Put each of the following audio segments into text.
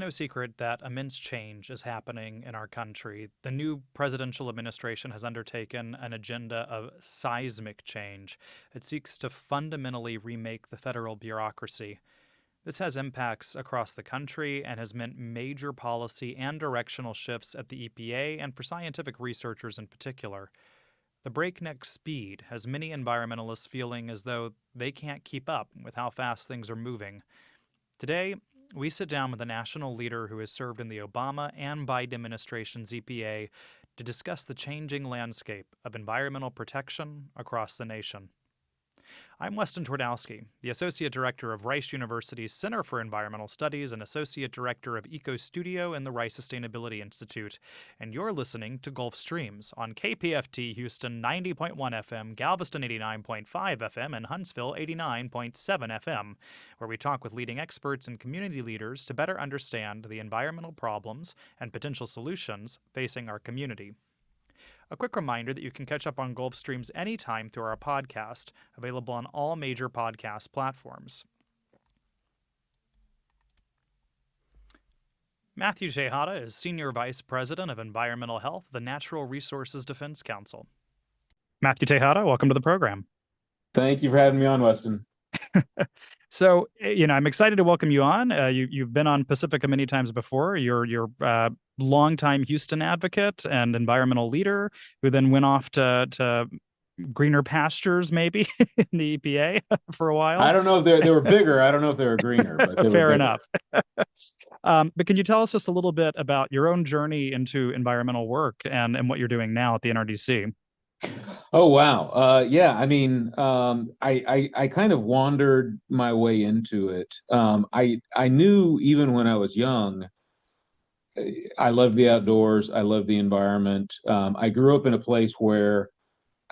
no secret that immense change is happening in our country. The new presidential administration has undertaken an agenda of seismic change. It seeks to fundamentally remake the federal bureaucracy. This has impacts across the country and has meant major policy and directional shifts at the EPA and for scientific researchers in particular. The breakneck speed has many environmentalists feeling as though they can't keep up with how fast things are moving. Today, we sit down with a national leader who has served in the Obama and Biden administration's EPA to discuss the changing landscape of environmental protection across the nation. I'm Weston Twardowski, the Associate Director of Rice University's Center for Environmental Studies and Associate Director of Eco Studio in the Rice Sustainability Institute, and you're listening to Gulf Streams on KPFT Houston 90.1 FM, Galveston 89.5 FM, and Huntsville 89.7 FM, where we talk with leading experts and community leaders to better understand the environmental problems and potential solutions facing our community. A quick reminder that you can catch up on Gulf Streams anytime through our podcast, available on all major podcast platforms. Matthew Tejada is Senior Vice President of Environmental Health at the Natural Resources Defense Council. Matthew Tejada, welcome to the program. Thank you for having me on, Weston. So, I'm excited to welcome you on. You've been on Pacifica many times before. You're longtime Houston advocate and environmental leader who then went off to greener pastures, maybe, in the EPA for a while. I don't know if they were bigger. I don't know if they were greener, but they Fair were enough. But can you tell us just a little bit about your own journey into environmental work and what you're doing now at the NRDC? Oh, wow. I kind of wandered my way into it. I knew even when I was young, I loved the outdoors. I loved the environment. I grew up in a place where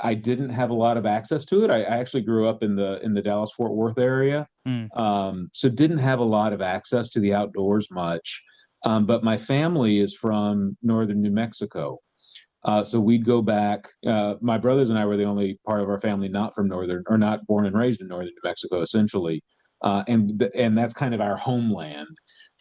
I didn't have a lot of access to it. I actually grew up in the Dallas-Fort Worth area, so didn't have a lot of access to the outdoors much. But my family is from northern New Mexico. So we'd go back. My brothers and I were the only part of our family not from not born and raised in northern New Mexico, essentially. And that's kind of our homeland.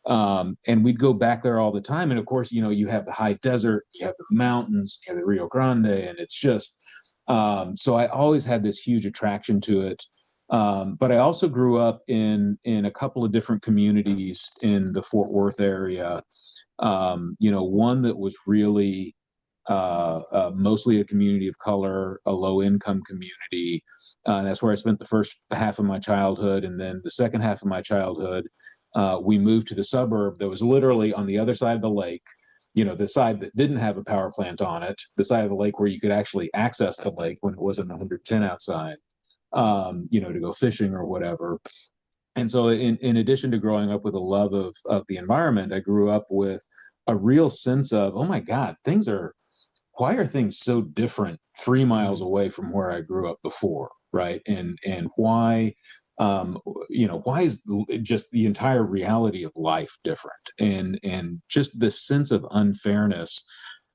And we'd go back there all the time. And of course, you have the high desert, you have the mountains, you have the Rio Grande, and it's just, so I always had this huge attraction to it. But I also grew up in a couple of different communities in the Fort Worth area. One that was really mostly a community of color, a low-income community. That's where I spent the first half of my childhood. And then the second half of my childhood, we moved to the suburb that was literally on the other side of the lake, the side that didn't have a power plant on it, the side of the lake where you could actually access the lake when it wasn't 110 outside, to go fishing or whatever. And so in addition to growing up with a love of the environment, I grew up with a real sense of, oh my God, why are things so different 3 miles away from where I grew up before, right? And why, why is just the entire reality of life different? And just this sense of unfairness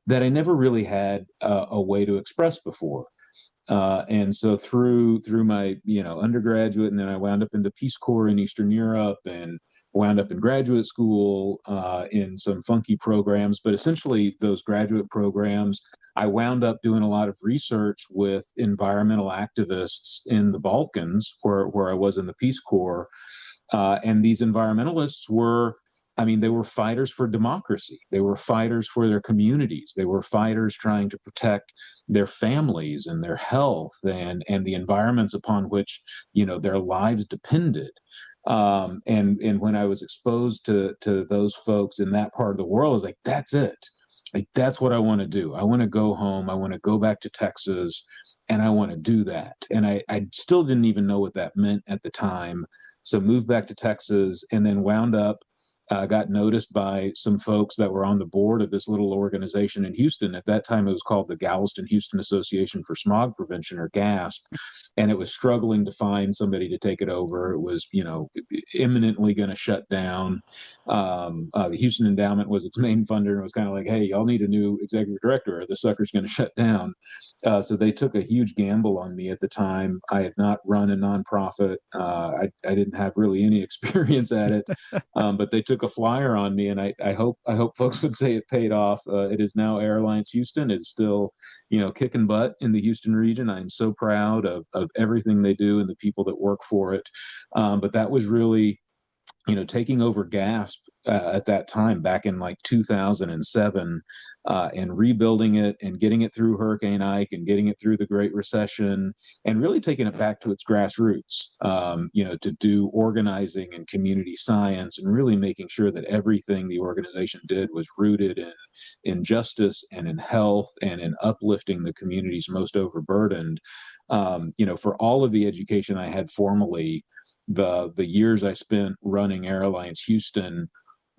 that I never really had a way to express before. And so through my, undergraduate, and then I wound up in the Peace Corps in Eastern Europe and wound up in graduate school in some funky programs. But essentially those graduate programs, I wound up doing a lot of research with environmental activists in the Balkans, where I was in the Peace Corps. And these environmentalists they were fighters for democracy. They were fighters for their communities. They were fighters trying to protect their families and their health and the environments upon which, their lives depended. And when I was exposed to those folks in that part of the world, I was like, that's it. Like, that's what I want to do. I want to go home. I want to go back to Texas, and I want to do that. And I still didn't even know what that meant at the time. So moved back to Texas and then wound up got noticed by some folks that were on the board of this little organization in Houston. At that time, it was called the Galveston Houston Association for Smog Prevention, or GASP, and it was struggling to find somebody to take it over. It was, imminently going to shut down. The Houston Endowment was its main funder, and it was kind of like, hey, y'all need a new executive director, or the sucker's going to shut down. So they took a huge gamble on me at the time. I had not run a nonprofit. I didn't have really any experience at it, but they took took a flyer on me, and I hope folks would say it paid off. It is now Air Alliance Houston. It's still, kicking butt in the Houston region. I'm so proud of everything they do and the people that work for it. But that was really, taking over GASP at that time, back in like 2007, and rebuilding it and getting it through Hurricane Ike and getting it through the Great Recession, and really taking it back to its grassroots, to do organizing and community science, and really making sure that everything the organization did was rooted in justice and in health and in uplifting the communities most overburdened. For all of the education I had formally, the years I spent running Air Alliance Houston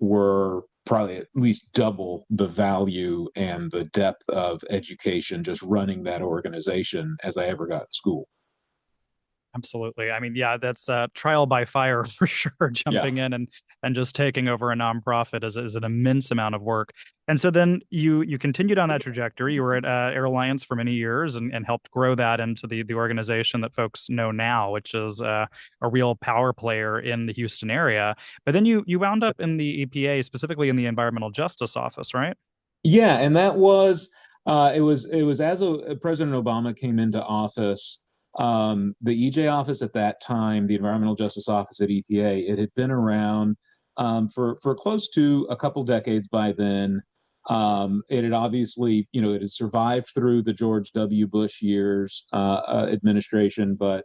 were probably at least double the value and the depth of education just running that organization as I ever got in school. Absolutely. I mean, yeah, that's trial by fire for sure. Yeah. Jumping in and just taking over a nonprofit is an immense amount of work. And so then you continued on that trajectory. You were at Air Alliance for many years and helped grow that into the organization that folks know now, which is a real power player in the Houston area. But then you wound up in the EPA, specifically in the Environmental Justice Office, right? Yeah, and that was it was as President Obama came into office. The EJ office at that time, the Environmental Justice Office at EPA, it had been around for close to a couple decades by then. It had obviously, it had survived through the George W. Bush years administration, but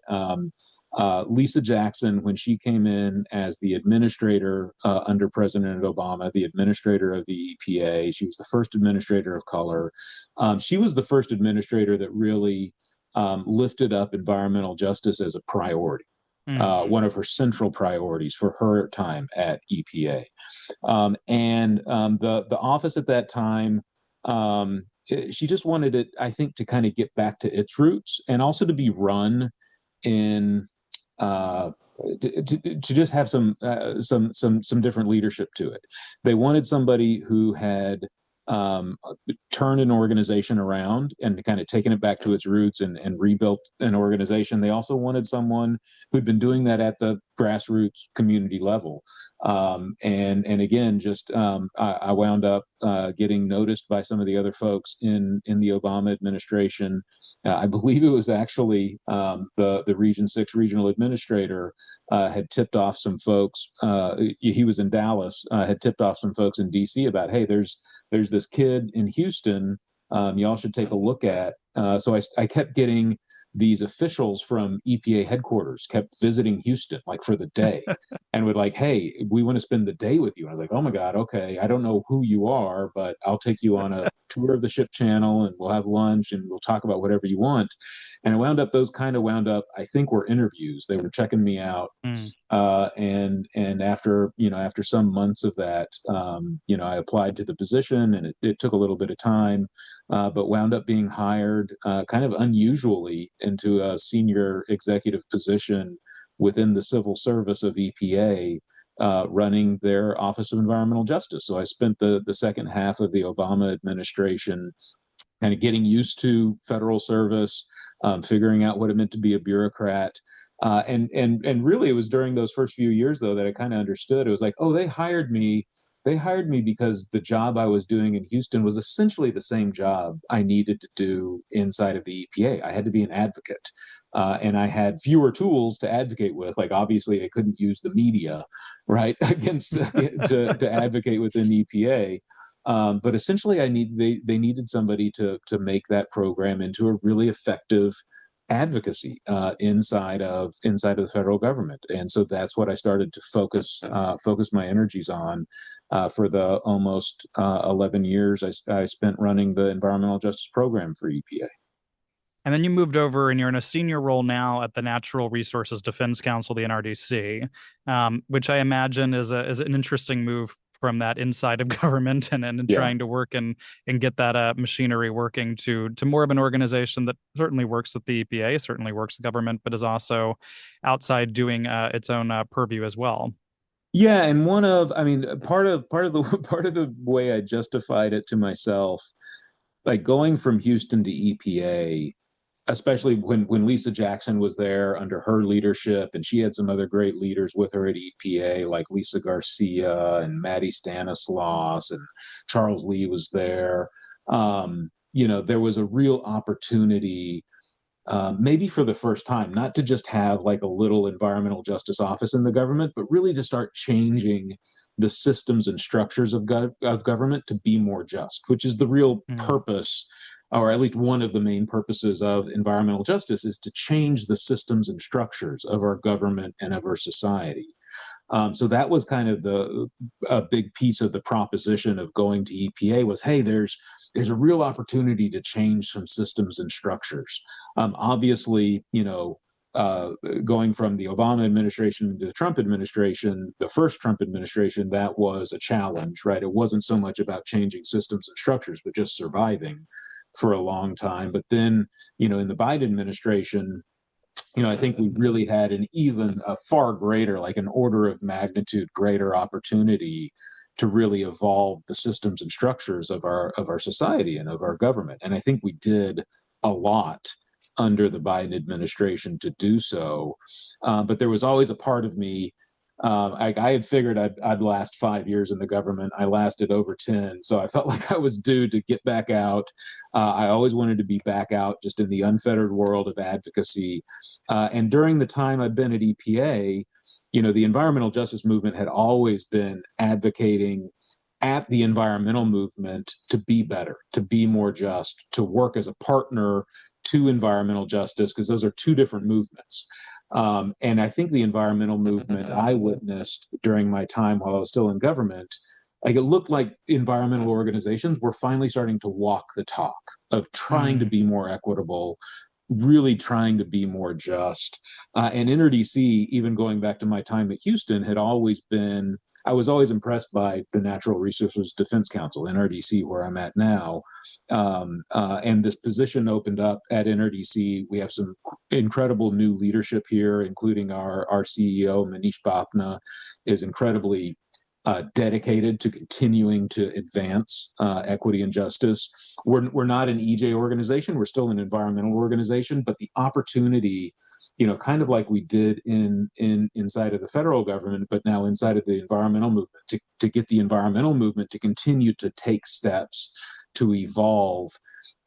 Lisa Jackson, when she came in as the administrator under President Obama, the administrator of the EPA, she was the first administrator of color. She was the first administrator that really lifted up environmental justice as a priority. One of her central priorities for her time at EPA. The office at that time, she just wanted it, I think, to kind of get back to its roots, and also to be run in to just have some different leadership to it. They wanted somebody who had turned an organization around and kind of taken it back to its roots and rebuilt an organization. They also wanted someone who'd been doing that at the grassroots community level. And again, just I wound up getting noticed by some of the other folks in the Obama administration. I believe it was actually the Region 6 regional administrator had tipped off some folks. He was in Dallas, had tipped off some folks in DC about, hey, there's this kid in Houston y'all should take a look at. So I kept getting these officials from EPA headquarters kept visiting Houston like for the day and would like, hey, we want to spend the day with you. And I was like, oh my God, okay. I don't know who you are, but I'll take you on a tour of the ship channel and we'll have lunch and we'll talk about whatever you want. And those kind of wound up, I think, were interviews. They were checking me out. And after some months of that, I applied to the position, and it took a little bit of time, but wound up being hired kind of unusually into a senior executive position within the civil service of EPA, running their Office of Environmental Justice. So I spent the second half of the Obama administration kind of getting used to federal service, figuring out what it meant to be a bureaucrat. And really, it was during those first few years, though, that I kind of understood. It was like, oh, they hired me. They hired me because the job I was doing in Houston was essentially the same job I needed to do inside of the EPA. I had to be an advocate, and I had fewer tools to advocate with. Like, obviously, I couldn't use the media, right, against to advocate within EPA. But essentially, they needed somebody to make that program into a really effective advocacy inside of the federal government. And so that's what I started to focus my energies on for the almost 11 years I spent running the environmental justice program for EPA. And then you moved over and you're in a senior role now at the Natural Resources Defense Council, the NRDC, which I imagine is an interesting move from that inside of government and trying to work and get that machinery working to more of an organization that certainly works with the EPA, certainly works with government, but is also outside doing its own purview as well. Yeah, and part of the way I justified it to myself, like going from Houston to EPA, especially when Lisa Jackson was there under her leadership, and she had some other great leaders with her at EPA, like Lisa Garcia and Maddie Stanislaus, and Charles Lee was there. There was a real opportunity, maybe for the first time, not to just have like a little environmental justice office in the government, but really to start changing the systems and structures of government to be more just, which is the real Mm. purpose, or at least one of the main purposes of environmental justice, is to change the systems and structures of our government and of our society. So that was kind of a big piece of the proposition of going to EPA was, hey, there's a real opportunity to change some systems and structures. Obviously, going from the Obama administration to the Trump administration, the first Trump administration, that was a challenge, right? It wasn't so much about changing systems and structures, but just surviving for a long time. But then, in the Biden administration, I think we really had a far greater, like an order of magnitude greater opportunity to really evolve the systems and structures of our society and of our government. And I think we did a lot under the Biden administration to do so. But there was always a part of me. I had figured I'd last 5 years in the government. I lasted over 10. So I felt like I was due to get back out. I always wanted to be back out just in the unfettered world of advocacy. And during the time I've been at EPA, the environmental justice movement had always been advocating at the environmental movement to be better, to be more just, to work as a partner to environmental justice, because those are two different movements. And I think the environmental movement I witnessed during my time while I was still in government, like it looked like environmental organizations were finally starting to walk the talk of trying to Mm. be more equitable, really trying to be more just. And NRDC, even going back to my time at Houston, I was always impressed by the Natural Resources Defense Council, NRDC, where I'm at now. And this position opened up at NRDC. We have some incredible new leadership here, including our CEO, Manish Bapna, is incredibly dedicated to continuing to advance equity and justice. We're not an EJ organization. We're still an environmental organization, but the opportunity, kind of like we did inside of the federal government, but now inside of the environmental movement, to get the environmental movement to continue to take steps to evolve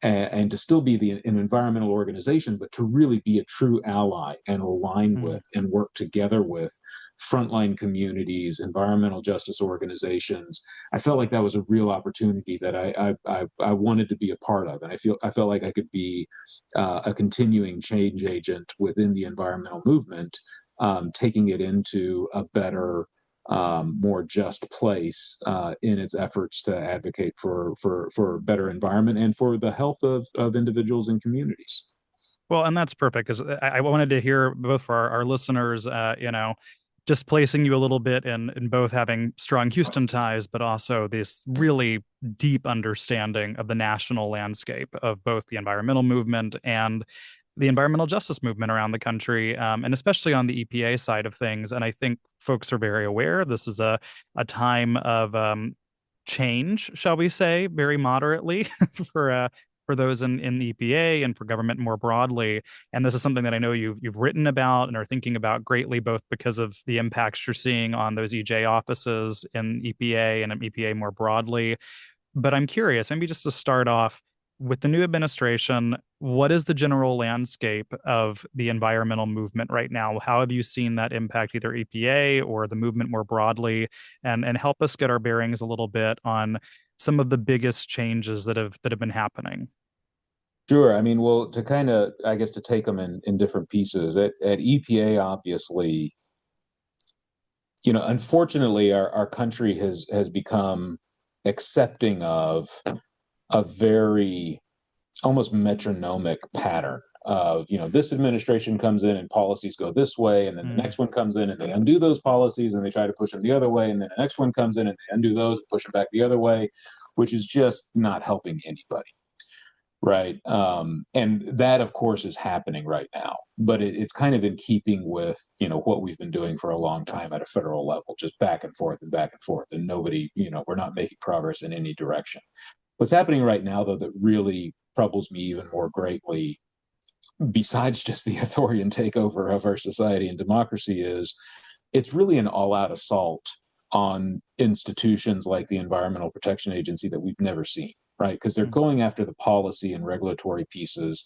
and to still be an environmental organization, but to really be a true ally and align Mm. with and work together with frontline communities, environmental justice organizations. I felt like that was a real opportunity that I wanted to be a part of, and I felt like I could be a continuing change agent within the environmental movement, taking it into a better, more just place in its efforts to advocate for a better environment and for the health of individuals and communities. Well, and that's perfect because I wanted to hear both for our listeners, just placing you a little bit in both having strong Houston ties, but also this really deep understanding of the national landscape of both the environmental movement and the environmental justice movement around the country, and especially on the EPA side of things. And I think folks are very aware this is a time of change, shall we say, very moderately for those in the EPA and for government more broadly. And this is something that I know you've written about and are thinking about greatly, both because of the impacts you're seeing on those EJ offices in EPA and EPA more broadly. But I'm curious, maybe just to start off with the new administration, what is the general landscape of the environmental movement right now? How have you seen that impact either EPA or the movement more broadly? And help us get our bearings a little bit on some of the biggest changes that have been happening. Sure. I mean, well, to kind of, I guess, to take them in different pieces, at EPA, obviously, unfortunately, our country has become accepting of a very almost metronomic pattern of, this administration comes in and policies go this way, and then the Mm. next one comes in and they undo those policies and they try to push them the other way, and then the next one comes in and they undo those and push them back the other way, which is just not helping anybody. Right. And that, of course, is happening right now, but it's kind of in keeping with, what we've been doing for a long time at a federal level, just back and forth and back and forth. And nobody, we're not making progress in any direction. What's happening right now, though, that really troubles me even more greatly besides just the authoritarian takeover of our society and democracy, is it's really an all-out assault on institutions like the Environmental Protection Agency that we've never seen, right? Because they're going after the policy and regulatory pieces,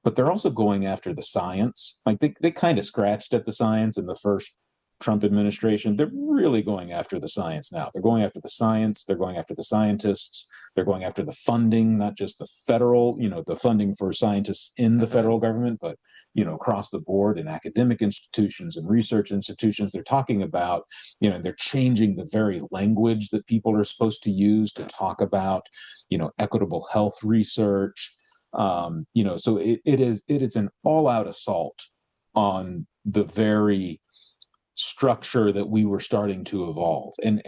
but they're also going after the science. Like they kind of scratched at the science in the first Trump administration. They're really going after the science now. They're going after the science. They're going after the scientists. They're going after the funding, not just the federal, the funding for scientists in the federal government, but, across the board in academic institutions and research institutions. They're talking about, they're changing the very language that people are supposed to use to talk about, equitable health research. So it is an all-out assault on the very structure that we were starting to evolve, and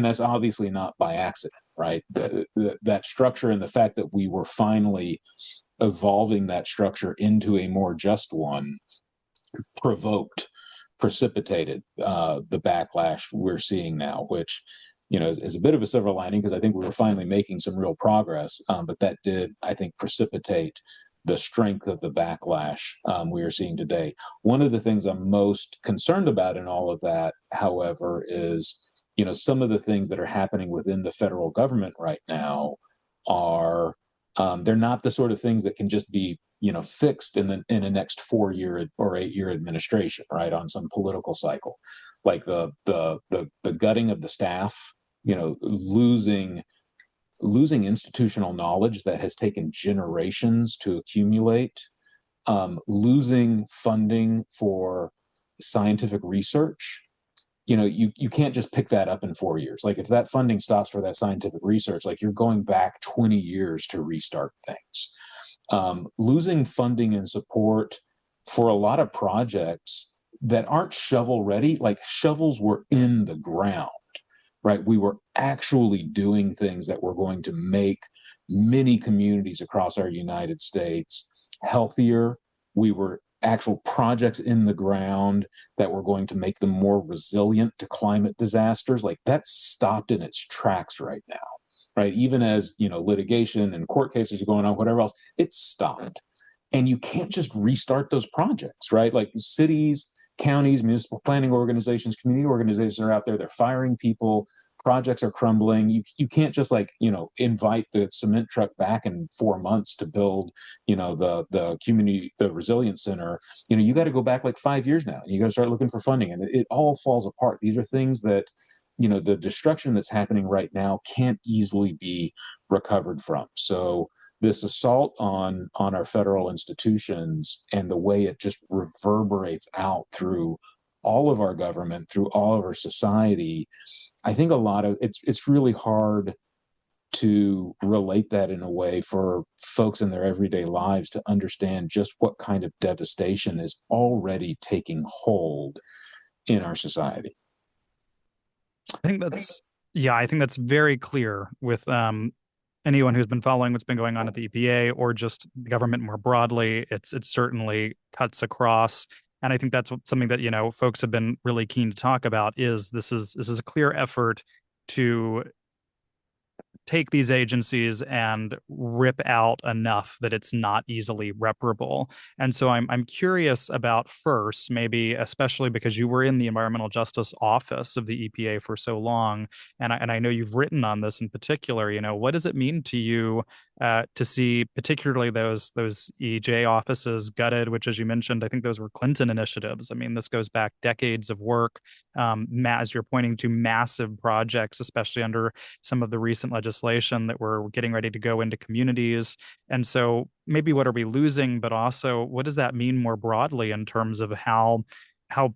that's obviously not by accident, right? That structure and the fact that we were finally evolving that structure into a more just one precipitated the backlash we're seeing now, which is a bit of a silver lining, because I think we were finally making some real progress, but that did, I think, precipitate the strength of the backlash we are seeing today. One of the things I'm most concerned about in all of that, however, is, some of the things that are happening within the federal government right now are, they're not the sort of things that can just be, fixed in a next 4-year or 8-year administration, right? On some political cycle, like the gutting of the staff, losing institutional knowledge that has taken generations to accumulate, losing funding for scientific research. You can't just pick that up in 4 years. Like, if that funding stops for that scientific research, like, you're going back 20 years to restart things. Losing funding and support for a lot of projects that aren't shovel ready, like shovels were in the ground, right? We were actually doing things that were going to make many communities across our United States healthier. We were actual projects in the ground that were going to make them more resilient to climate disasters. Like, that's stopped in its tracks right now, right? Even as, litigation and court cases are going on, whatever else, it's stopped. And you can't just restart those projects, right? Like, cities, counties, municipal planning organizations, community organizations are out there. They're firing people. Projects are crumbling. You can't just invite the cement truck back in 4 months to build, the community, the resilience center. You got to go back like 5 years now. You got to start looking for funding, and it all falls apart. These are things that, the destruction that's happening right now can't easily be recovered from. So this assault on our federal institutions and the way it just reverberates out through all of our government, through all of our society, I think a lot of it's really hard to relate that in a way for folks in their everyday lives to understand just what kind of devastation is already taking hold in our society. I think that's very clear with anyone who's been following what's been going on at the EPA or just the government more broadly. It certainly cuts across. And I think that's something that, folks have been really keen to talk about. This is a clear effort to take these agencies and rip out enough that it's not easily reparable. And so I'm curious about, first, maybe especially because you were in the environmental justice office of the EPA for so long, and I know you've written on this in particular. What does it mean to you to see particularly those EJ offices gutted, which, as you mentioned, I think those were Clinton initiatives. I mean, this goes back decades of work, as you're pointing to, massive projects, especially under some of the recent legislation that we're getting ready to go into communities. And so maybe what are we losing, but also what does that mean more broadly in terms of how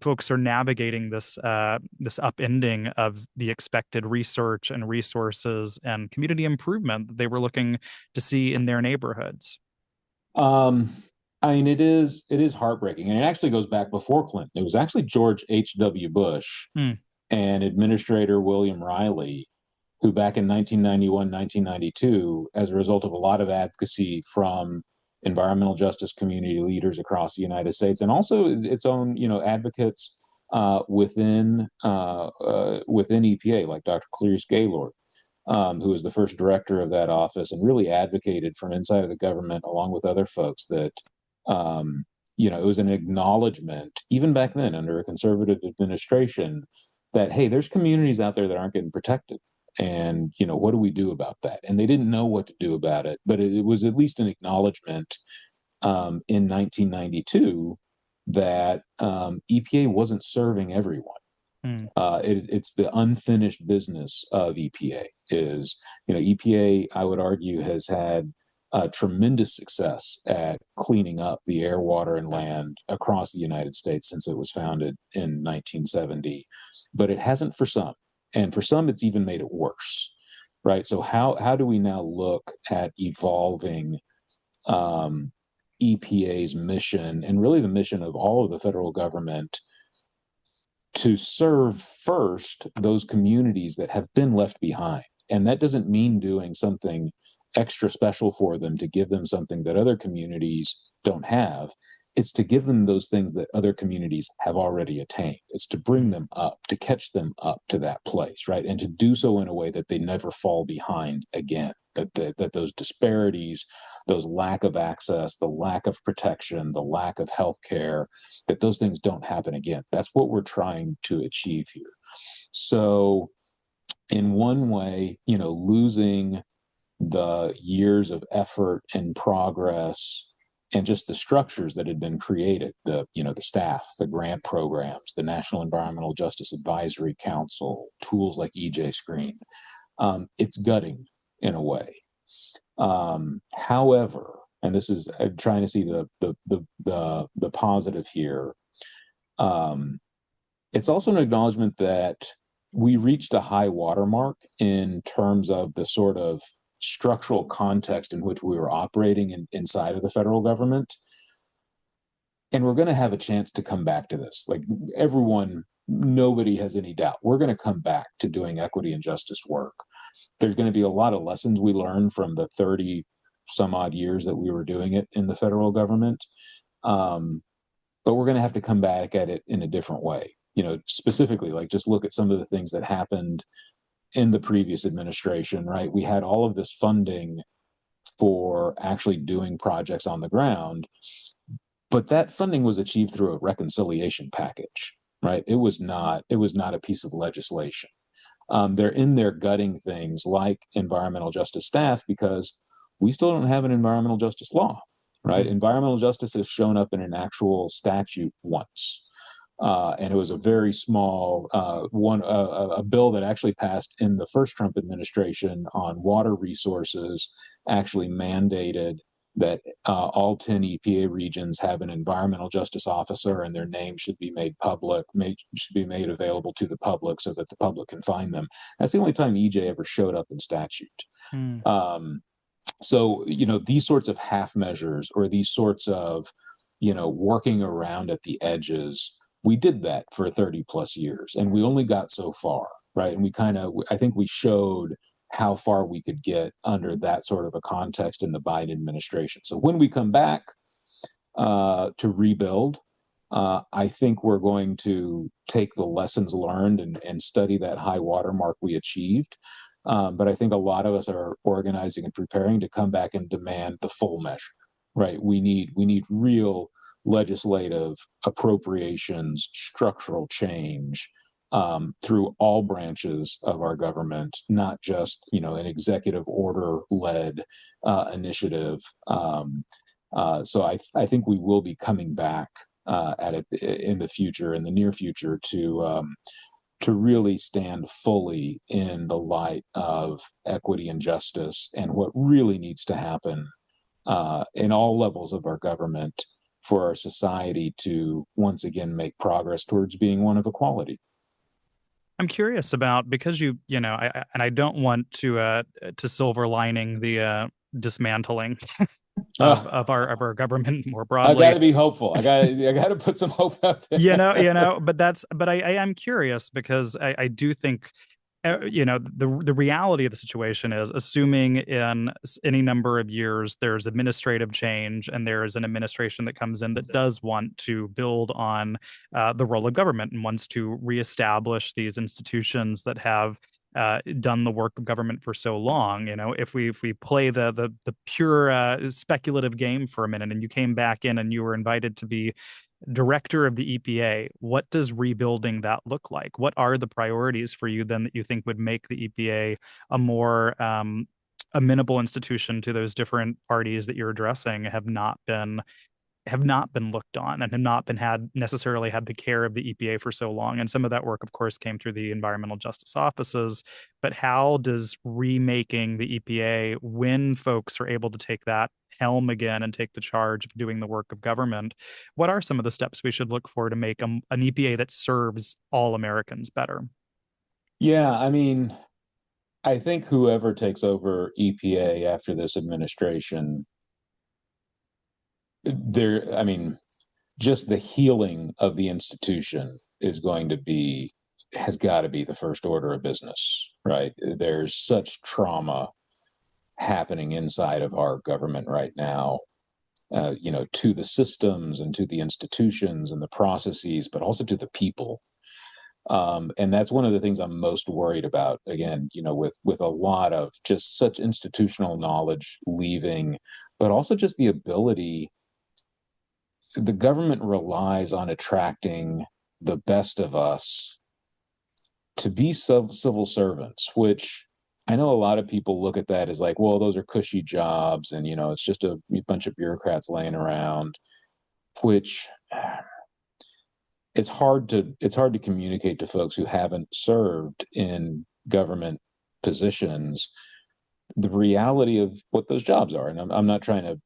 folks are navigating this upending of the expected research and resources and community improvement that they were looking to see in their neighborhoods? I mean, it is heartbreaking, and it actually goes back before Clinton. It was actually George H.W. Bush and Administrator William Riley, who back in 1991, 1992, as a result of a lot of advocacy from environmental justice community leaders across the United States, and also its own, advocates within EPA, like Dr. Clarice Gaylord, who was the first director of that office and really advocated from inside of the government, along with other folks, that Um, it was an acknowledgement, even back then under a conservative administration, that, hey, there's communities out there that aren't getting protected. And, what do we do about that? And they didn't know what to do about it, but it was at least an acknowledgement in 1992 that EPA wasn't serving everyone. Mm. It's the unfinished business of EPA. EPA, I would argue, has had tremendous success at cleaning up the air, water, and land across the United States since it was founded in 1970, but it hasn't for some, and for some, it's even made it worse. Right. So how do we now look at evolving EPA's mission, and really the mission of all of the federal government, to serve first those communities that have been left behind? And that doesn't mean doing something extra special for them to give them something that other communities don't have. It's to give them those things that other communities have already attained. It's to bring them up, to catch them up to that place, right? And to do so in a way that they never fall behind again, that those disparities, those lack of access, the lack of protection, the lack of health care, that those things don't happen again. That's what we're trying to achieve here. So in one way, losing the years of effort and progress and just the structures that had been created, the staff, the grant programs, the National Environmental Justice Advisory Council, tools like EJ Screen, it's gutting in a way. However, and this is, I'm trying to see the positive here. It's also an acknowledgement that we reached a high watermark in terms of the sort of structural context in which we were operating inside of the federal government. And we're going to have a chance to come back to this. Like everyone, nobody has any doubt. We're going to come back to doing equity and justice work. There's going to be a lot of lessons we learned from the 30 some odd years that we were doing it in the federal government. But we're going to have to come back at it in a different way. Specifically, like just look at some of the things that happened in the previous administration, right? We had all of this funding for actually doing projects on the ground, but that funding was achieved through a reconciliation package, right? It was not a piece of legislation. They're in there gutting things like environmental justice staff because we still don't have an environmental justice law, right? Mm-hmm. Environmental justice has shown up in an actual statute once. And it was a very small a bill that actually passed in the first Trump administration on water resources, actually mandated that all 10 EPA regions have an environmental justice officer, and their names should be made public, should be made available to the public so that the public can find them. That's the only time EJ ever showed up in statute. So, these sorts of half measures, or these sorts of, working around at the edges, we did that for 30 plus years, and we only got so far, right? And I think we showed how far we could get under that sort of a context in the Biden administration. So when we come back to rebuild, I think we're going to take the lessons learned and study that high watermark we achieved. But I think a lot of us are organizing and preparing to come back and demand the full measure, right? We need real legislative appropriations, structural change through all branches of our government, not just an executive order led initiative. So I think we will be coming back at it in the near future, to really stand fully in the light of equity and justice and what really needs to happen in all levels of our government for our society to once again make progress towards being one of equality. I'm curious about, because I don't want to silver lining the dismantling of our government more broadly. I got to be hopeful. I got to put some hope out there. But I am curious because I do think, the reality of the situation is, assuming in any number of years there's administrative change and there is an administration that comes in that does want to build on the role of government and wants to reestablish these institutions that have done the work of government for so long. If we play the pure speculative game for a minute, and you came back in and you were invited to be director of the EPA, what does rebuilding that look like? What are the priorities for you then that you think would make the EPA a more amenable institution to those different parties that you're addressing have not been looked on and have not been had necessarily had the care of the EPA for so long. And some of that work, of course, came through the environmental justice offices. But how does remaking the EPA, when folks are able to take that helm again and take the charge of doing the work of government, what are some of the steps we should look for to make an EPA that serves all Americans better? Yeah, I mean, I think whoever takes over EPA after this administration, I mean, just the healing of the institution has got to be the first order of business, right? There's such trauma happening inside of our government right now, to the systems and to the institutions and the processes, but also to the people. And that's one of the things I'm most worried about. Again, with a lot of just such institutional knowledge leaving, but also just the ability. The government relies on attracting the best of us to be civil servants, which I know a lot of people look at that as like, well, those are cushy jobs, and it's just a bunch of bureaucrats laying around, which it's hard to communicate to folks who haven't served in government positions the reality of what those jobs are. And I'm not trying to,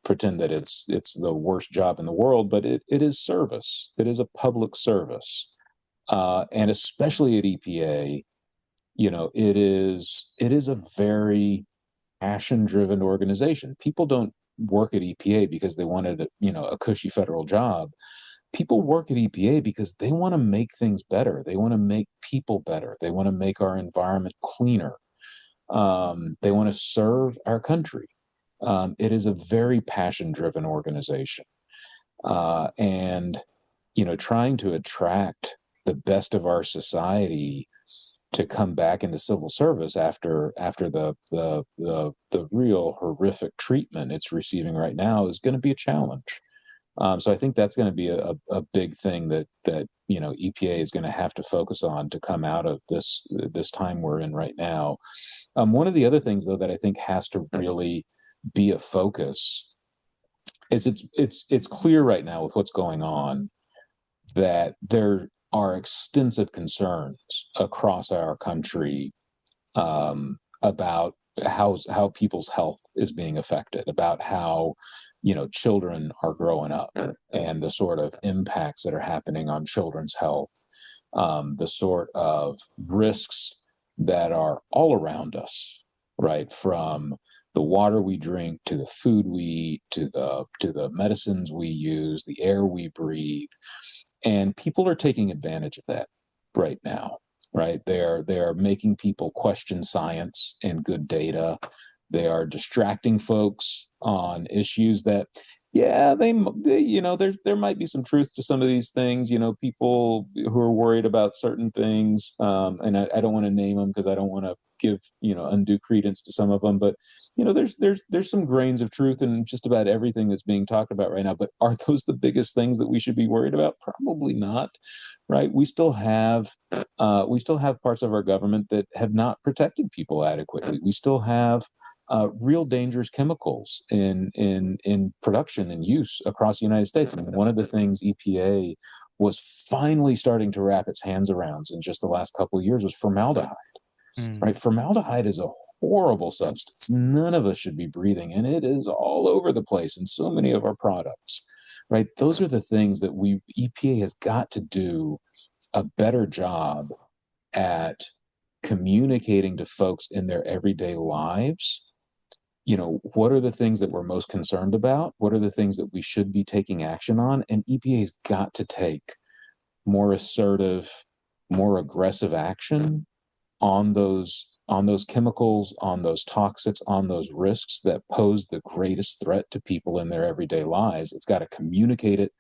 pretend that it's the worst job in the world, but it is service. It is a public service. And especially at EPA, it is a very passion-driven organization. People don't work at EPA because they wanted a cushy federal job. People work at EPA because they want to make things better. They want to make people better. They want to make our environment cleaner. They want to serve our country. It is a very passion-driven organization. And, trying to attract the best of our society to come back into civil service after the real horrific treatment it's receiving right now is going to be a challenge. So I think that's going to be a big thing that EPA is going to have to focus on to come out of this time we're in right now. One of the other things, though, that I think has to really be a focus is it's clear right now with what's going on that there are extensive concerns across our country about how people's health is being affected, about how children are growing up and the sort of impacts that are happening on children's health, the sort of risks that are all around us, right? From the water we drink to the food we eat to the medicines we use, the air we breathe. And people are taking advantage of that right now, right? They are making people question science and good data. They are distracting folks on issues that, yeah, they there might be some truth to some of these things. People who are worried about certain things, and I don't want to name them because I don't want to give undue credence to some of them. But there's some grains of truth in just about everything that's being talked about right now. But are those the biggest things that we should be worried about? Probably not, right? We still have parts of our government that have not protected people adequately. We still have real dangerous chemicals in production and use across the United States. I mean, one of the things EPA was finally starting to wrap its hands around in just the last couple of years was formaldehyde. Right? Formaldehyde is a horrible substance. None of us should be breathing, and it is all over the place in so many of our products. Right? Those are the things that EPA has got to do a better job at communicating to folks in their everyday lives. What are the things that we're most concerned about? What are the things that we should be taking action on? And EPA's got to take more assertive, more aggressive action on those chemicals, on those toxics, on those risks that pose the greatest threat to people in their everyday lives. It's got to communicate it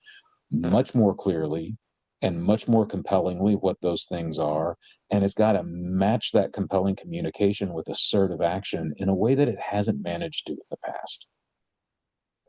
much more clearly. and much more compellingly what those things are. And it's got to match that compelling communication with assertive action in a way that it hasn't managed to in the past.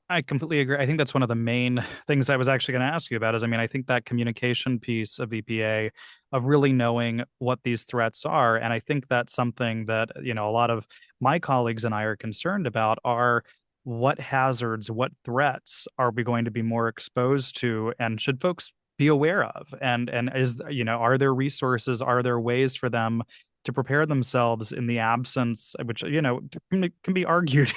I completely agree. I think that's one of the main things I was actually going to ask you about is, I mean, I think that communication piece of EPA, of really knowing what these threats are. And I think that's something that, a lot of my colleagues and I are concerned about are what hazards, what threats are we going to be more exposed to, and should folks be aware of? And are there resources, are there ways for them to prepare themselves in the absence, which, can be argued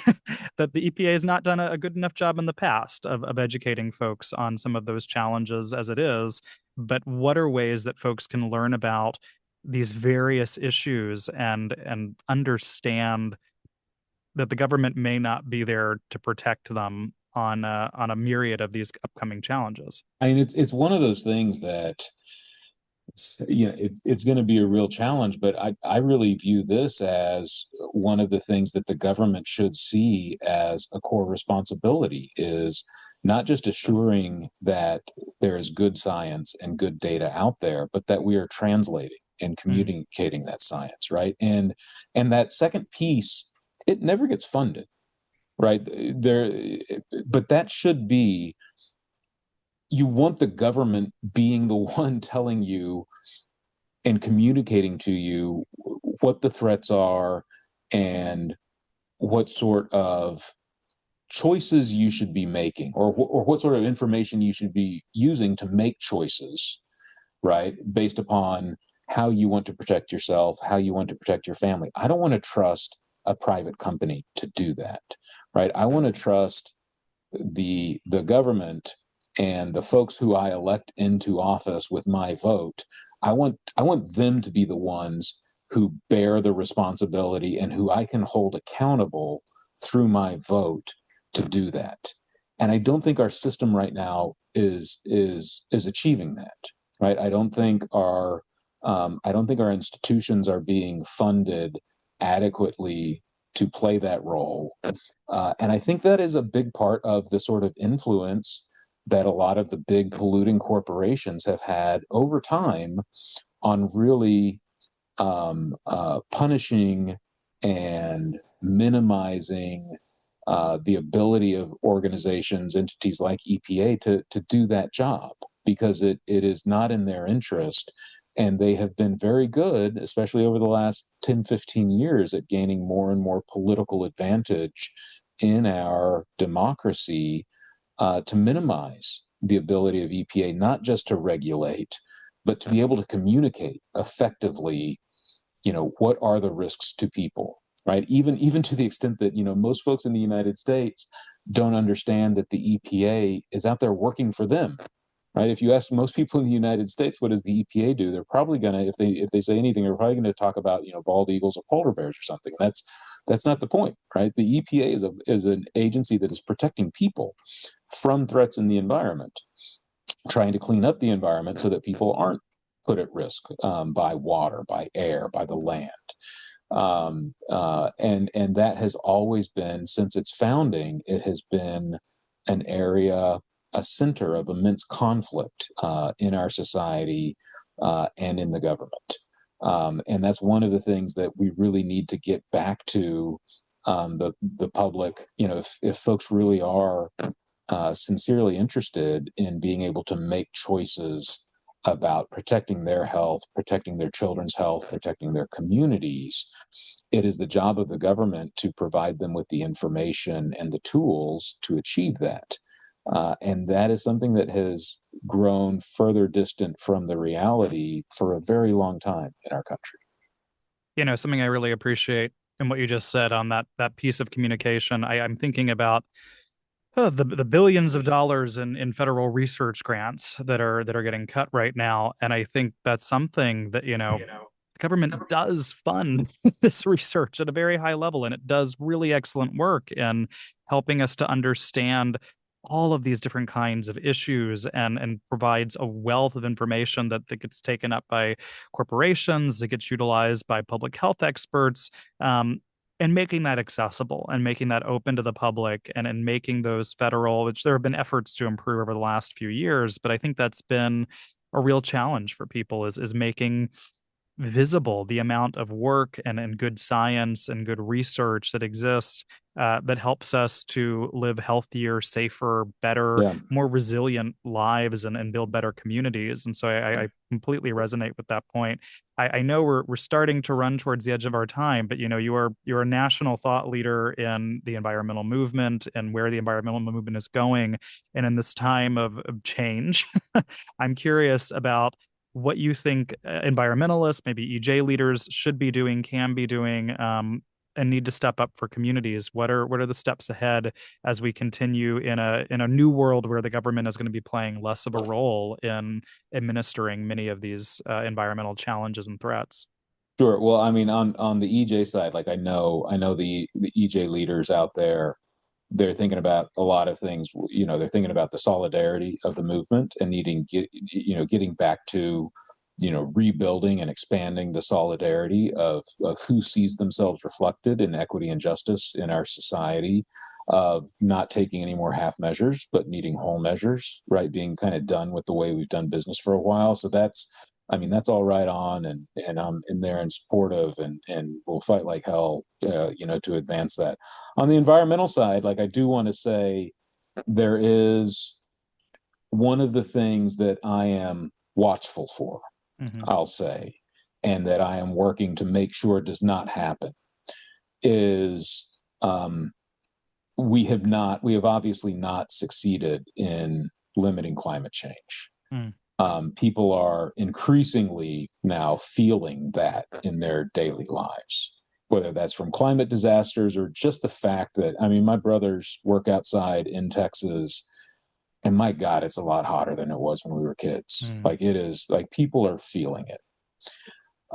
that the EPA has not done a good enough job in the past of educating folks on some of those challenges as it is. But what are ways that folks can learn about these various issues and understand that the government may not be there to protect them on a myriad of these upcoming challenges? I mean, it's one of those things that it's going to be a real challenge, but I really view this as one of the things that the government should see as a core responsibility is not just assuring that there is good science and good data out there, but that we are translating and communicating that science, right? And that second piece, it never gets funded, right? But that should be, you want the government being the one telling you and communicating to you what the threats are and what sort of choices you should be making, or what sort of information you should be using to make choices, right? Based upon how you want to protect yourself, how you want to protect your family. I don't want to trust a private company to do that, right? I want to trust the government and the folks who I elect into office with my vote. I want them to be the ones who bear the responsibility and who I can hold accountable through my vote to do that. And I don't think our system right now is achieving that. Right? I don't think our institutions are being funded adequately to play that role. And I think that is a big part of the sort of influence that a lot of the big polluting corporations have had over time on really punishing and minimizing the ability of organizations, entities like EPA to do that job, because it is not in their interest. And they have been very good, especially over the last 10, 15 years, at gaining more and more political advantage in our democracy to minimize the ability of EPA not just to regulate, but to be able to communicate effectively, what are the risks to people, right? Even to the extent that, most folks in the United States don't understand that the EPA is out there working for them, right? If you ask most people in the United States, what does the EPA do? They're probably gonna, if they say anything, they're probably gonna talk about, bald eagles or polar bears or something. That's not the point, right? The EPA is an agency that is protecting people from threats in the environment, trying to clean up the environment so that people aren't put at risk by water, by air, by the land. And that has always been, since its founding, it has been an area, a center of immense conflict in our society and in the government. And that's one of the things that we really need to get back to the public. If folks really are sincerely interested in being able to make choices about protecting their health, protecting their children's health, protecting their communities, it is the job of the government to provide them with the information and the tools to achieve that. And that is something that has grown further distant from the reality for a very long time in our country. Something I really appreciate in what you just said on that piece of communication. I'm thinking about the billions of dollars in federal research grants that are getting cut right now, and I think that's something that the government does fund this research at a very high level, and it does really excellent work in helping us to understand all of these different kinds of issues and provides a wealth of information that gets taken up by corporations, that gets utilized by public health experts, and making that accessible and making that open to the public and making those federal, which there have been efforts to improve over the last few years, but I think that's been a real challenge for people is making visible the amount of work and good science and good research that exists that helps us to live healthier, safer, better, Yeah. more resilient lives and build better communities. And so I completely resonate with that point. I know we're starting to run towards the edge of our time, but you're a national thought leader in the environmental movement and where the environmental movement is going. And in this time of change, I'm curious about what you think environmentalists, maybe EJ leaders should be doing, can be doing, and need to step up for communities. What are the steps ahead as we continue in a new world where the government is going to be playing less of a role in administering many of these environmental challenges and threats? Sure. Well, I mean, on the EJ side, like I know the EJ leaders out there, they're thinking about a lot of things. They're thinking about the solidarity of the movement and getting back to, rebuilding and expanding the solidarity of who sees themselves reflected in equity and justice in our society, of not taking any more half measures, but needing whole measures, right? Being kind of done with the way we've done business for a while. So that's all right on, and I'm in there and supportive, and we'll fight like hell, to advance that. On the environmental side, like I do want to say, there is one of the things that I am watchful for, Hmm. I'll say, and that I am working to make sure does not happen is we have obviously not succeeded in limiting climate change. Mm. People are increasingly now feeling that in their daily lives, whether that's from climate disasters or just the fact that, I mean, my brothers work outside in Texas, and my God, it's a lot hotter than it was when we were kids. Mm. Like it is, like people are feeling it.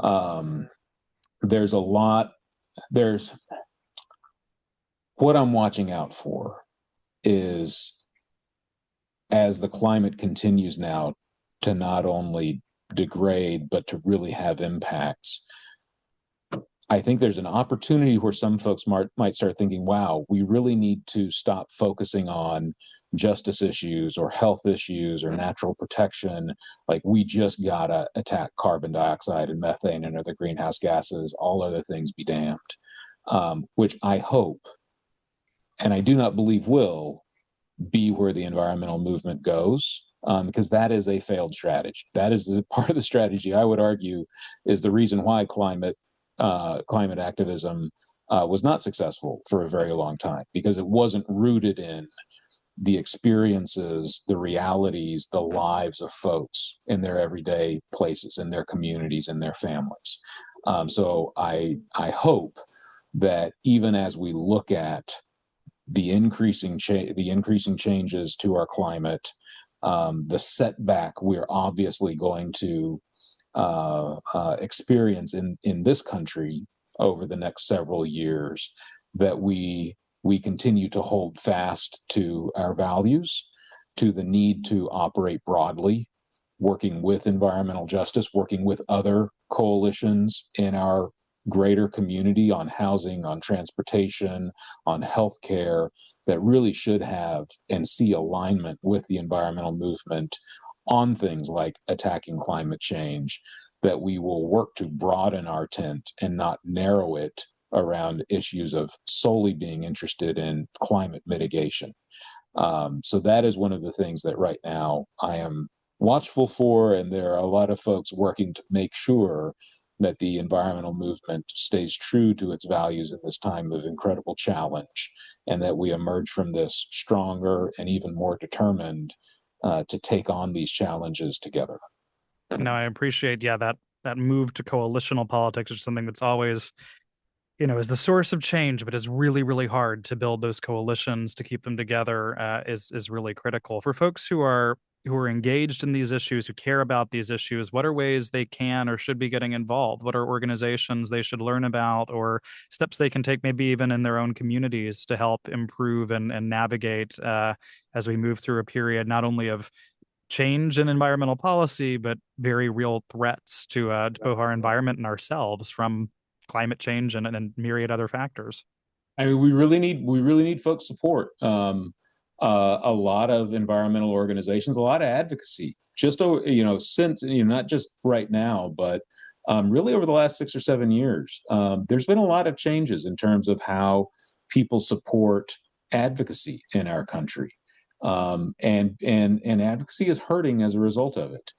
Um, there's a lot, there's what I'm watching out for is, as the climate continues now to not only degrade, but to really have impacts, I think there's an opportunity where some folks might start thinking, wow, we really need to stop focusing on justice issues or health issues or natural protection. Like we just gotta attack carbon dioxide and methane and other greenhouse gases, all other things be damned. Which I hope, and I do not believe will, be where the environmental movement goes, because that is a failed strategy. That is the part of the strategy, I would argue, is the reason why climate activism was not successful for a very long time, because it wasn't rooted in the experiences, the realities, the lives of folks in their everyday places, in their communities, in their families. So I hope that even as we look at the increasing changes to our climate, the setback we're obviously going to experience in this country over the next several years, that we continue to hold fast to our values, to the need to operate broadly, working with environmental justice, working with other coalitions in our greater community on housing, on transportation, on healthcare, that really should have and see alignment with the environmental movement on things like attacking climate change, that we will work to broaden our tent and not narrow it around issues of solely being interested in climate mitigation. So that is one of the things that right now I am watchful for, and there are a lot of folks working to make sure that the environmental movement stays true to its values in this time of incredible challenge, and that we emerge from this stronger and even more determined to take on these challenges together. No, I appreciate, yeah, that move to coalitional politics is something that's always, is the source of change, but is really, really hard to build those coalitions to keep them together. Is really critical for folks who are engaged in these issues, who care about these issues. What are ways they can or should be getting involved? What are organizations they should learn about, or steps they can take, maybe even in their own communities, to help improve and navigate as we move through a period not only of change in environmental policy, but very real threats to both our environment and ourselves from climate change and myriad other factors. I mean, we really need folks' support. A lot of environmental organizations, a lot of advocacy just since not just right now, but really over the last 6 or 7 years, there's been a lot of changes in terms of how people support advocacy in our country, and advocacy is hurting as a result of it.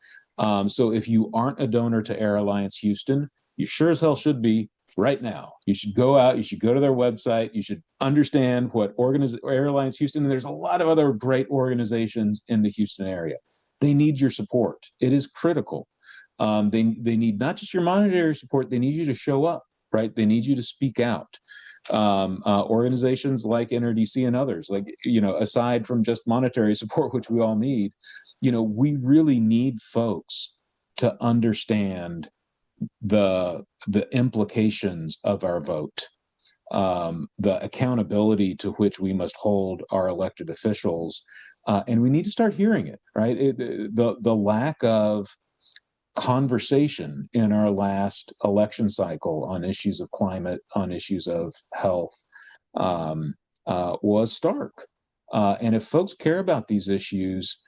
So if you aren't a donor to Air Alliance Houston, you sure as hell should be right now. You should go out, you should go to their website, you should understand what Air Alliance Houston, and there's a lot of other great organizations in the Houston area. They need your support. It is critical. They need not just your monetary support, they need you to show up, right? They need you to speak out. Organizations like NRDC and others, like, aside from just monetary support, which we all need, we really need folks to understand the implications of our vote, the accountability to which we must hold our elected officials, and we need to start hearing it, right? The lack of conversation in our last election cycle on issues of climate, on issues of health, was stark. And if folks care about these issues,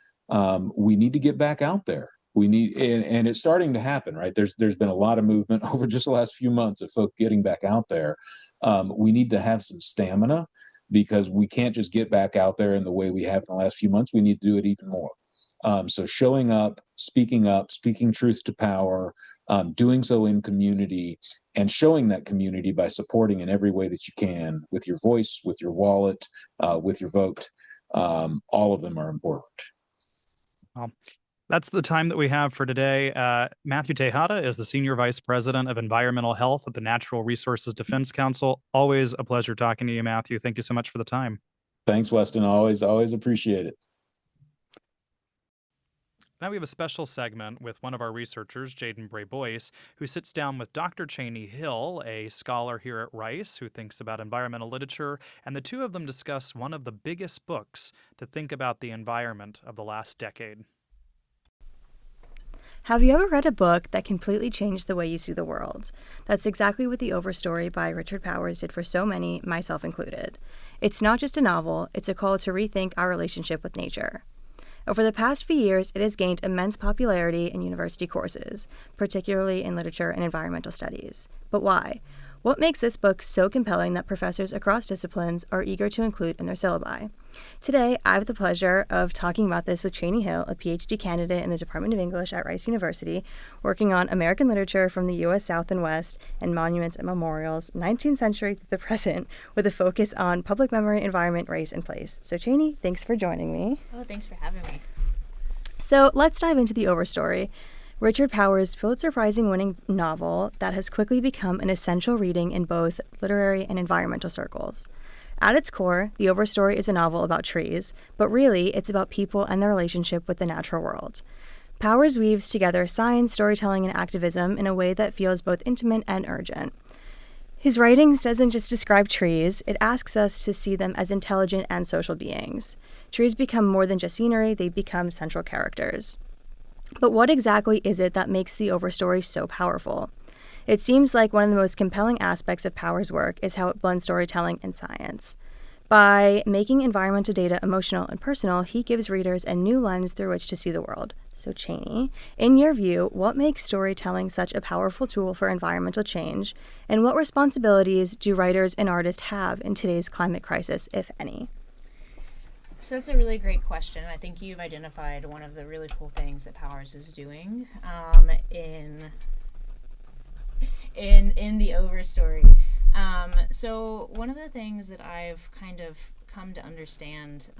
we need to get back out there. We need, and it's starting to happen, right? There's been a lot of movement over just the last few months of folks getting back out there. We need to have some stamina, because we can't just get back out there in the way we have in the last few months. We need to do it even more. So showing up, speaking truth to power, doing so in community, and showing that community by supporting in every way that you can, with your voice, with your wallet, with your vote. All of them are important. Well, that's the time that we have for today. Matthew Tejada is the Senior Vice President of Environmental Health at the Natural Resources Defense Council. Always a pleasure talking to you, Matthew. Thank you so much for the time. Thanks, Weston. Always appreciate it. Now we have a special segment with one of our researchers, Jadyn Boyce, who sits down with Dr. Chaney Hill, a scholar here at Rice who thinks about environmental literature, and the two of them discuss one of the biggest books to think about the environment of the last decade. Have you ever read a book that completely changed the way you see the world? That's exactly what The Overstory by Richard Powers did for so many, myself included. It's not just a novel, it's a call to rethink our relationship with nature. Over the past few years, it has gained immense popularity in university courses, particularly in literature and environmental studies. But why? What makes this book so compelling that professors across disciplines are eager to include in their syllabi? Today, I have the pleasure of talking about this with Chaney Hill, a PhD candidate in the Department of English at Rice University, working on American literature from the U.S. South and West and monuments and memorials, 19th century through the present, with a focus on public memory, environment, race, and place. So, Chaney, thanks for joining me. Oh, thanks for having me. So, let's dive into The Overstory, Richard Powers' Pulitzer Prize-winning novel that has quickly become an essential reading in both literary and environmental circles. At its core, The Overstory is a novel about trees, but really it's about people and their relationship with the natural world. Powers weaves together science, storytelling, and activism in a way that feels both intimate and urgent. His writings doesn't just describe trees, it asks us to see them as intelligent and social beings. Trees become more than just scenery, they become central characters. But what exactly is it that makes The Overstory so powerful? It seems like one of the most compelling aspects of Powers' work is how it blends storytelling and science. By making environmental data emotional and personal, he gives readers a new lens through which to see the world. So, Chaney, in your view, what makes storytelling such a powerful tool for environmental change, and what responsibilities do writers and artists have in today's climate crisis, if any? So that's a really great question. I think you've identified one of the really cool things that Powers is doing in the Overstory. So one of the things that I've kind of come to understand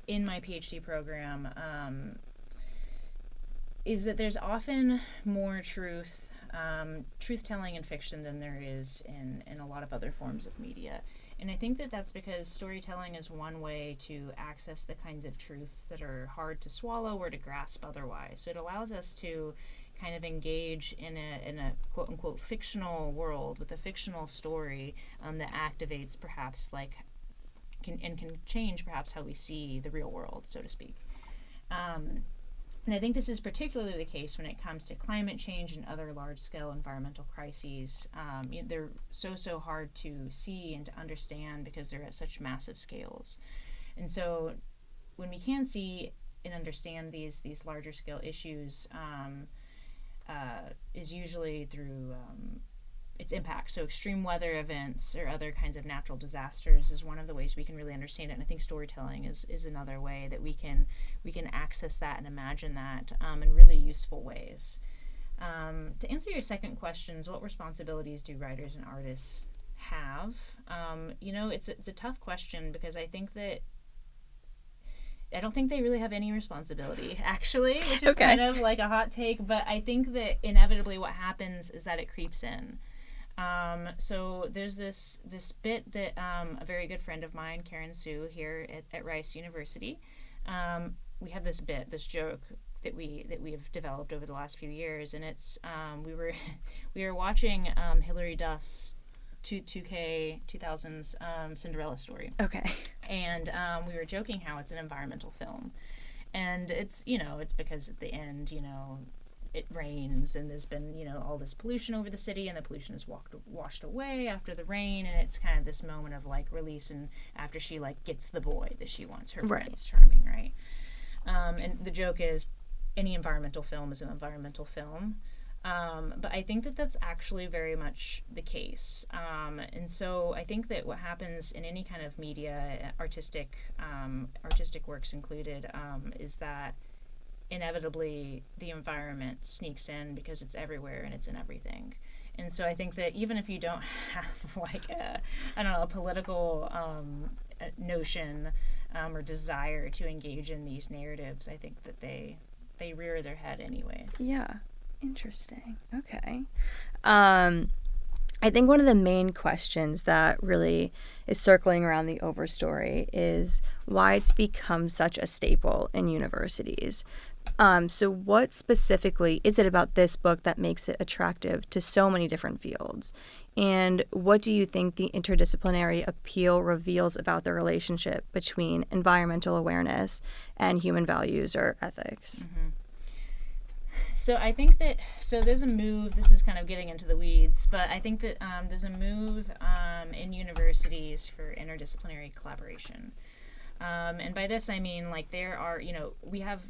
in my PhD program is that there's often more truth-telling in fiction than there is in a lot of other forms of media. And I think that that's because storytelling is one way to access the kinds of truths that are hard to swallow or to grasp otherwise. So it allows us to kind of engage in a quote-unquote fictional world with a fictional story that activates perhaps can change perhaps how we see the real world, so to speak. And I think this is particularly the case when it comes to climate change and other large-scale environmental crises. They're so hard to see and to understand because they're at such massive scales. And so when we can see and understand these larger scale issues is usually through its impact. So extreme weather events or other kinds of natural disasters is one of the ways we can really understand it. And I think storytelling is another way that we can access that and imagine that in really useful ways. To answer your second questions, what responsibilities do writers and artists have? It's a tough question, because I don't think they really have any responsibility, actually, which is kind of like a hot take. But I think that inevitably what happens is that it creeps in. So there's this bit that a very good friend of mine, Karen Sue, here at Rice University, we have this joke that we have developed over the last few years, and it's we were watching Hilary Duff's 2000s Cinderella story. Okay. And we were joking how it's an environmental film, and it's because at the end it rains and there's been all this pollution over the city, and the pollution is washed away after the rain, and it's kind of this moment of like release, and after she like gets the boy that she wants, her Prince Charming, right? And the joke is any environmental film is an environmental film. But I think that that's actually very much the case. And so I think that what happens in any kind of media, artistic works included, is that inevitably the environment sneaks in because it's everywhere and it's in everything. And so I think that even if you don't have like a political notion or desire to engage in these narratives, I think that they rear their head anyways. Yeah. Interesting. Okay. I think one of the main questions that really is circling around the Overstory is why it's become such a staple in universities. So what specifically is it about this book that makes it attractive to so many different fields? And what do you think the interdisciplinary appeal reveals about the relationship between environmental awareness and human values or ethics? Mm-hmm. So I think that, there's a move, this is kind of getting into the weeds, but I think that there's a move in universities for interdisciplinary collaboration. And by this I mean, like, there are, we have,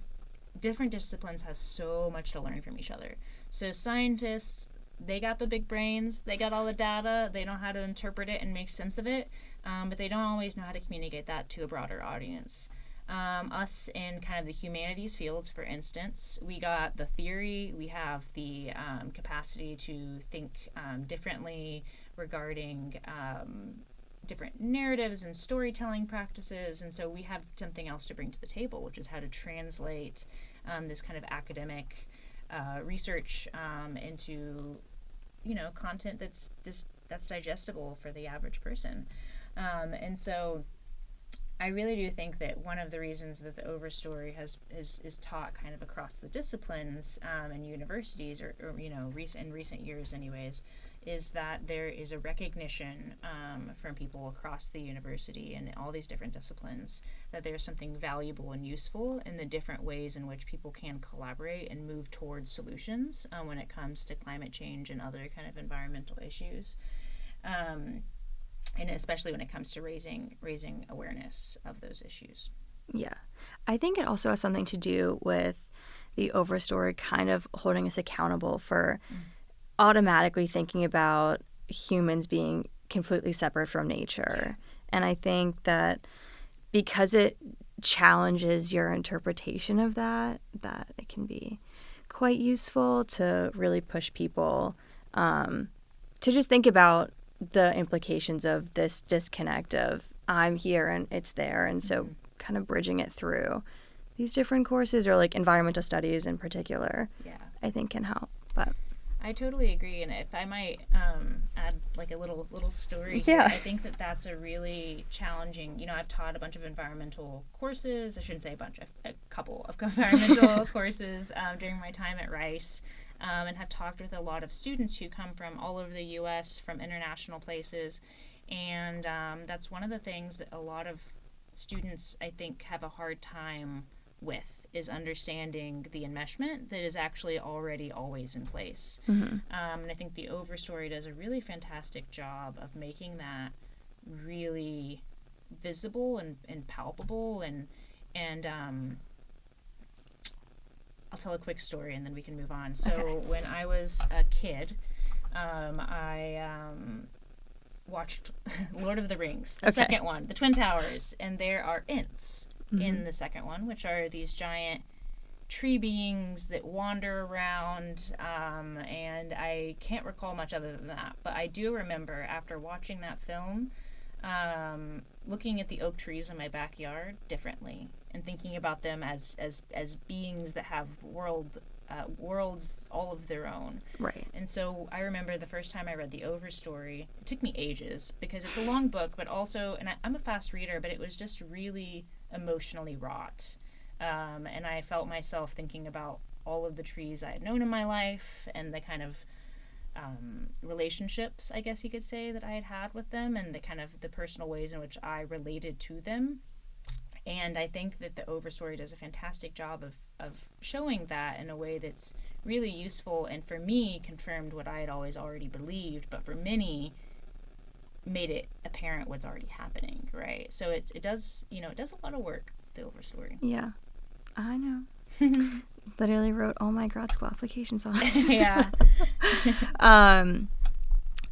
different disciplines have so much to learn from each other. So scientists, they got the big brains, they got all the data, they know how to interpret it and make sense of it, but they don't always know how to communicate that to a broader audience. Us in kind of the humanities fields, for instance, we got the theory, we have the capacity to think differently regarding different narratives and storytelling practices, and so we have something else to bring to the table, which is how to translate this kind of academic research into content that's digestible for the average person. And so I really do think that one of the reasons that the Overstory is taught kind of across the disciplines in universities, or in recent years anyways, is that there is a recognition from people across the university and all these different disciplines that there's something valuable and useful in the different ways in which people can collaborate and move towards solutions when it comes to climate change and other kind of environmental issues. And especially when it comes to raising awareness of those issues. Yeah. I think it also has something to do with the Overstory kind of holding us accountable for automatically thinking about humans being completely separate from nature. And I think that because it challenges your interpretation of that it can be quite useful to really push people to just think about the implications of this disconnect of I'm here and it's there, and so kind of bridging it through these different courses, or like environmental studies in particular, I think can help. But I totally agree, and if I might add like a little story here, I think that that's a really challenging, I've taught a bunch of environmental courses, I shouldn't say a couple of environmental courses during my time at Rice. And have talked with a lot of students who come from all over the U.S., from international places, and that's one of the things that a lot of students, I think, have a hard time with, is understanding the enmeshment that is actually already always in place. And I think the Overstory does a really fantastic job of making that really visible and palpable, and I'll tell a quick story and then we can move on. So when I was a kid, I watched Lord of the Rings, the second one, the Twin Towers, and there are Ents in the second one, which are these giant tree beings that wander around, and I can't recall much other than that. But I do remember, after watching that film, looking at the oak trees in my backyard differently and thinking about them as beings that have worlds all of their own. Right. And so I remember the first time I read the Overstory, it took me ages because it's a long book, but also, and I'm a fast reader, but it was just really emotionally wrought. And I felt myself thinking about all of the trees I had known in my life and the kind of relationships, I guess you could say, that I had had with them, and the kind of the personal ways in which I related to them. And I think that the Overstory does a fantastic job of showing that in a way that's really useful, and for me confirmed what I had already believed, but for many made it apparent what's already happening, right? So it does a lot of work, the Overstory. Yeah, I know. Literally wrote all my grad school applications on it. Yeah.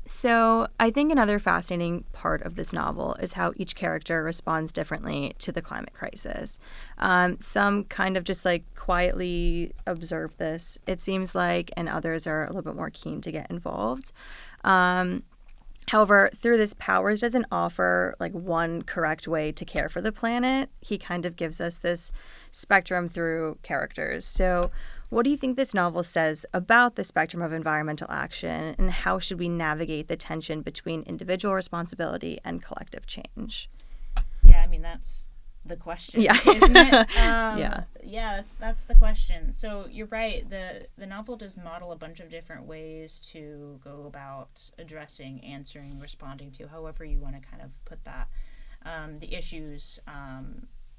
So I think another fascinating part of this novel is how each character responds differently to the climate crisis. Some kind of just like quietly observe this, it seems like, and others are a little bit more keen to get involved. However, through this, Powers doesn't offer like one correct way to care for the planet. He kind of gives us this spectrum through characters. So what do you think this novel says about the spectrum of environmental action, and how should we navigate the tension between individual responsibility and collective change? Yeah, I mean, that's the question, isn't it? Yeah, that's the question. So you're right. The novel does model a bunch of different ways to go about addressing, answering, responding to, however you want to kind of put that, the issues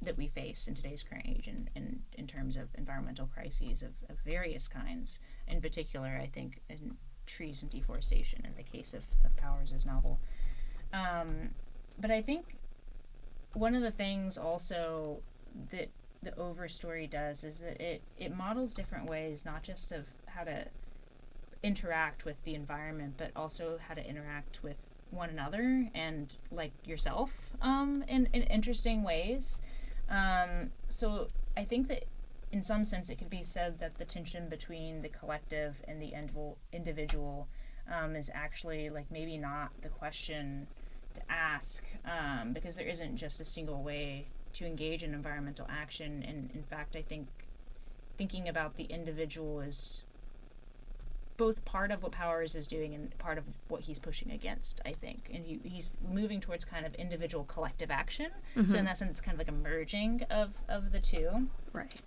that we face in today's current age in terms of environmental crises of various kinds. In particular, I think in trees and deforestation in the case of Powers' novel. But I think one of the things also that the Overstory does is that it models different ways, not just of how to interact with the environment, but also how to interact with one another and like yourself in interesting ways. So I think that in some sense it could be said that the tension between the collective and the individual is actually like maybe not the question to ask, because there isn't just a single way to engage in environmental action. And in fact, I think thinking about the individual is both part of what Powers is doing and part of what he's pushing against, I think. And he's moving towards kind of individual collective action. Mm-hmm. So in that sense, it's kind of like a merging of the two. Right.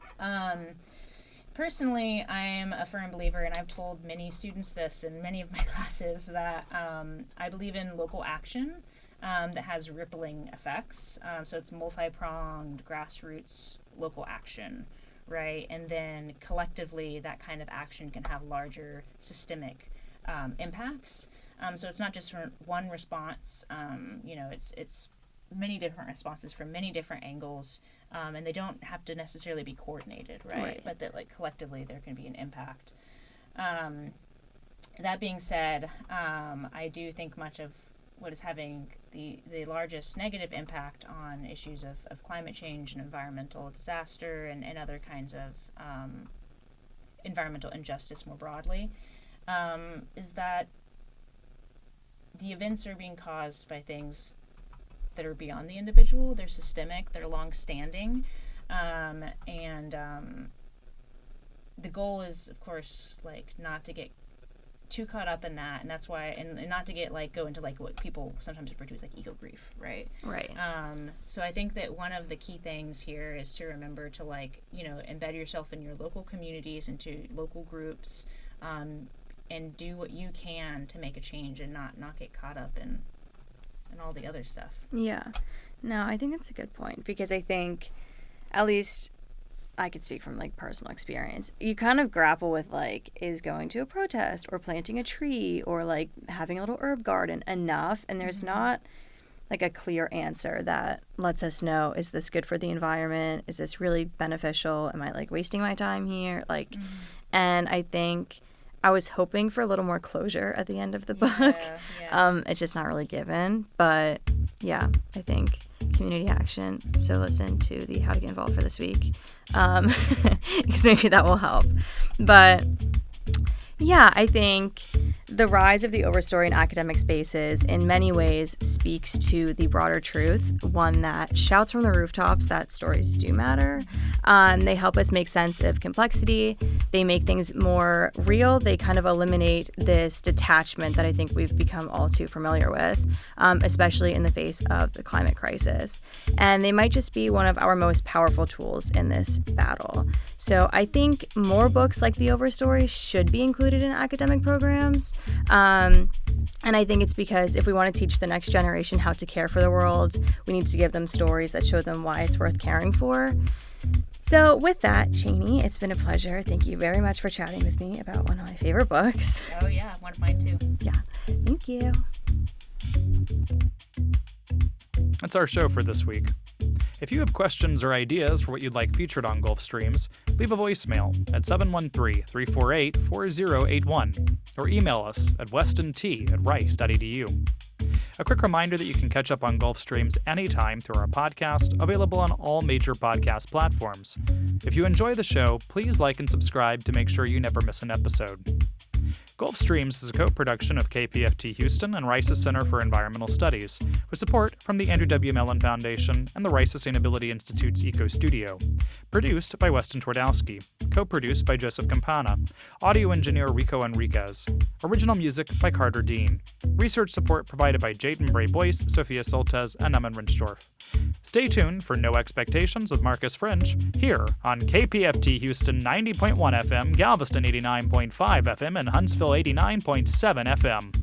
Personally, I'm a firm believer, and I've told many students this in many of my classes, that I believe in local action that has rippling effects. So it's multi-pronged, grassroots, local action, right? And then collectively, that kind of action can have larger systemic impacts. So it's not just from one response. It's many different responses from many different angles, and they don't have to necessarily be coordinated, right? But that like collectively there can be an impact. That being said, I do think much of what is having the largest negative impact on issues of climate change and environmental disaster and other kinds of environmental injustice more broadly, is that the events are being caused by things that are beyond the individual. They're systemic, they're long-standing, and the goal is, of course, like not to get too caught up in that, and that's why, and not to get go into what people sometimes refer to as eco grief, right? Right. So I think that one of the key things here is to remember to embed yourself in your local communities, into local groups, and do what you can to make a change, and not get caught up in all the other stuff. Yeah. No, I think that's a good point, because I think, at least I could speak from personal experience, you kind of grapple with is going to a protest or planting a tree or having a little herb garden enough, and there's not like a clear answer that lets us know, is this good for the environment? Is this really beneficial? Am I like wasting my time here? Like, and I think I was hoping for a little more closure at the end of the book. It's just not really given. But yeah, I think community action. So listen to the How to Get Involved for this week, because maybe that will help. But yeah, I think the rise of the Overstory in academic spaces in many ways speaks to the broader truth, one that shouts from the rooftops that stories do matter. They help us make sense of complexity. They make things more real. They kind of eliminate this detachment that I think we've become all too familiar with, especially in the face of the climate crisis. And they might just be one of our most powerful tools in this battle. So I think more books like The Overstory should be included in academic programs. And I think it's because if we want to teach the next generation how to care for the world, we need to give them stories that show them why it's worth caring for. So with that, Chaney, it's been a pleasure. Thank you very much for chatting with me about one of my favorite books. Oh yeah, one of mine too. Yeah, thank you. That's our show for this week. If you have questions or ideas for what you'd like featured on Gulf Streams, leave a voicemail at 713-348-4081 or email us at westonT@rice.edu. A quick reminder that you can catch up on Gulf Streams anytime through our podcast, available on all major podcast platforms. If you enjoy the show, please like and subscribe to make sure you never miss an episode. Gulf Streams is a co-production of KPFT Houston and Rice's Center for Environmental Studies, with support from the Andrew W. Mellon Foundation and the Rice Sustainability Institute's Eco Studio. Produced by Weston Twardowski. Co-produced by Joseph Campana. Audio engineer Rico Enriquez. Original music by Carter Dean. Research support provided by Jadyn Bray-Boyce, Sophia Soltez, and Emman Rinchdorf. Stay tuned for No Expectations with Marcus French here on KPFT Houston 90.1 FM, Galveston 89.5 FM, and Huntsville 89.7 FM.